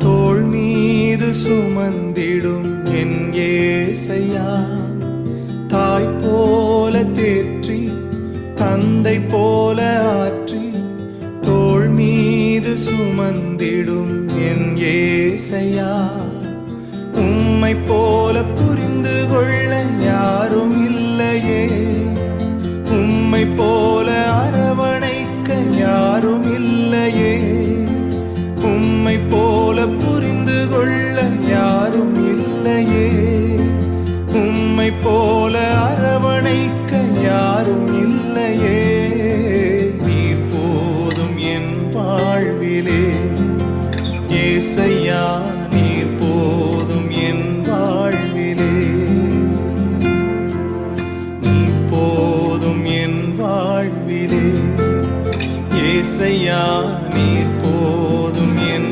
தோள் மீது சுமந்திடும் என் ஏசையா, தாய் போல தேற்றி தந்தை போல ஆற்றி தோள் மீது சுமந்திடும் என் ஏசையா, உம்மை போல புரிந்து கொள்ள யாரும் இல்லையே, உம்மை போல அரவணைக்க யாரும் இல்லையே, உம்மை போல புரிந்து கொள்ள யாரும் இல்லையே, உம்மை போல அரவணைக்க யாரும் இல்லையே. நீர் போதும் என் வாழ்விலே ஏசையா, நீர் போதும் என் வாழ்விலே, நீர் போதும் என் வாழ்விலே ஏசையா.